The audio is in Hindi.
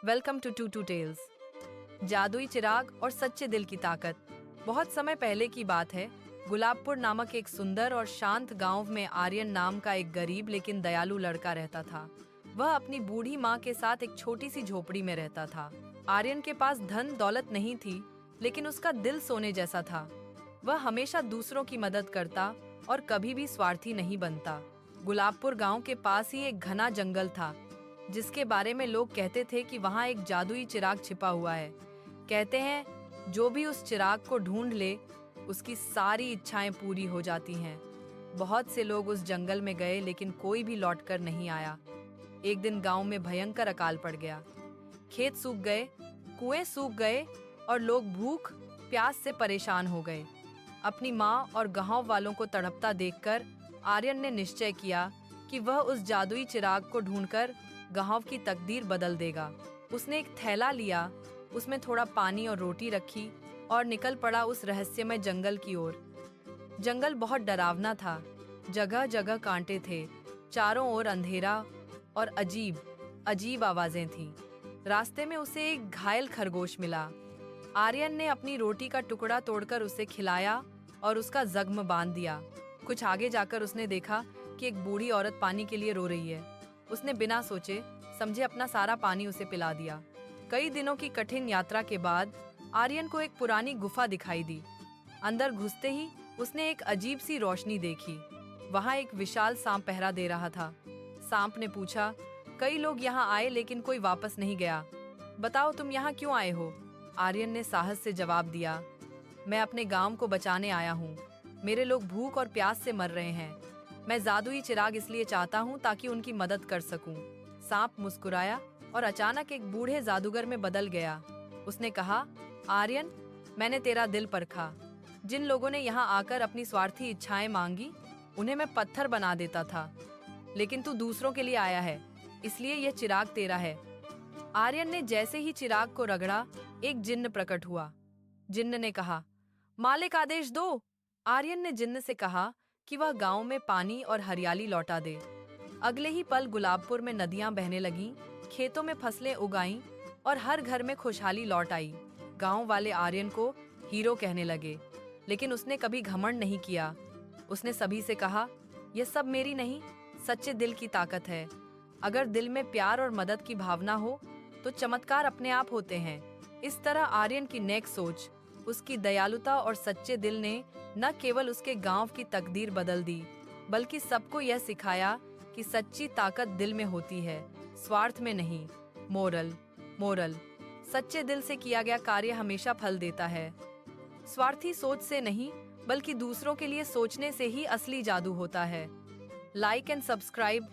Welcome to two tails. जादुई चिराग और सच्चे दिल की ताकत। बहुत समय पहले की बात है। गुलाबपुर नामक एक सुंदर और शांत गांव में आर्यन नाम का एक गरीब लेकिन दयालु लड़का रहता था। वह अपनी बूढ़ी माँ के साथ एक छोटी सी झोपड़ी में रहता था। आर्यन के पास धन दौलत नहीं थी, लेकिन उसका दिल सोने जैसा था। वह हमेशा दूसरों की मदद करता और कभी भी स्वार्थी नहीं बनता। गुलाबपुर गांव के पास ही एक घना जंगल था, जिसके बारे में लोग कहते थे कि वहाँ एक जादुई चिराग छिपा हुआ है। कहते हैं जो भी उस चिराग को ढूंढ ले, उसकी सारी इच्छाएं पूरी हो जाती हैं। बहुत से लोग उस जंगल में गए, लेकिन कोई भी लौटकर नहीं आया। एक दिन गांव में भयंकर अकाल पड़ गया। खेत सूख गए, कुएं सूख गए और लोग भूख प्यास से परेशान हो गए। अपनी माँ और गांव वालों को तड़पता देखकर आर्यन ने निश्चय किया कि वह उस जादुई चिराग को ढूंढकर गांव की तकदीर बदल देगा। उसने एक थैला लिया, उसमें थोड़ा पानी और रोटी रखी और निकल पड़ा उस रहस्यमय जंगल की ओर। जंगल बहुत डरावना था, जगह जगह कांटे थे, चारों ओर अंधेरा और अजीब अजीब आवाजें थीं। रास्ते में उसे एक घायल खरगोश मिला। आर्यन ने अपनी रोटी का टुकड़ा तोड़कर उसे खिलाया और उसका जख्म बांध दिया। कुछ आगे जाकर उसने देखा कि एक बूढ़ी औरत पानी के लिए रो रही है। उसने बिना सोचे समझे अपना सारा पानी उसे पिला दिया। कई दिनों की कठिन यात्रा के बाद आर्यन को एक पुरानी गुफा दिखाई दी। अंदर घुसते ही उसने एक अजीब सी रोशनी देखी। वहां एक विशाल सांप पहरा दे रहा था। सांप ने पूछा, कई लोग यहाँ आए लेकिन कोई वापस नहीं गया। बताओ तुम यहाँ क्यों आए हो? आर्यन ने साहस से जवाब दिया, मैं अपने गांव को बचाने आया हूँ। मेरे लोग भूख और प्यास से मर रहे हैं। मैं जादुई चिराग इसलिए चाहता हूँ ताकि उनकी मदद कर सकूं। सांप मुस्कुराया और अचानक एक बूढ़े जादूगर में बदल गया। उसने कहा, आर्यन, मैंने तेरा दिल परखा। जिन लोगों ने यहाँ आकर अपनी स्वार्थी इच्छाएं मांगी, उन्हें मैं पत्थर बना देता था। लेकिन तू दूसरों के लिए आया है, इसलिए यह चिराग तेरा है। आर्यन ने जैसे ही चिराग को रगड़ा, एक जिन्न प्रकट हुआ। जिन्न ने कहा, मालिक आदेश दो। आर्यन ने जिन्न से कहा कि वह गांव में पानी और हरियाली लौटा दे। अगले ही पल गुलाबपुर में नदियां बहने लगीं, खेतों में फसलें उगाईं और हर घर में खुशहाली लौट आई। गांव वाले आर्यन को हीरो कहने लगे, लेकिन उसने कभी घमंड नहीं किया। उसने सभी से कहा, यह सब मेरी नहीं, सच्चे दिल की ताकत है। अगर दिल में प्यार और मदद की भावना हो तो चमत्कार अपने आप होते हैं। इस तरह आर्यन की नेक सोच, उसकी दयालुता और सच्चे दिल ने न केवल उसके गांव की तकदीर बदल दी, बल्कि सबको यह सिखाया कि सच्ची ताकत दिल में होती है, स्वार्थ में नहीं। मोरल, सच्चे दिल से किया गया कार्य हमेशा फल देता है। स्वार्थी सोच से नहीं, बल्कि दूसरों के लिए सोचने से ही असली जादू होता है। Like and subscribe.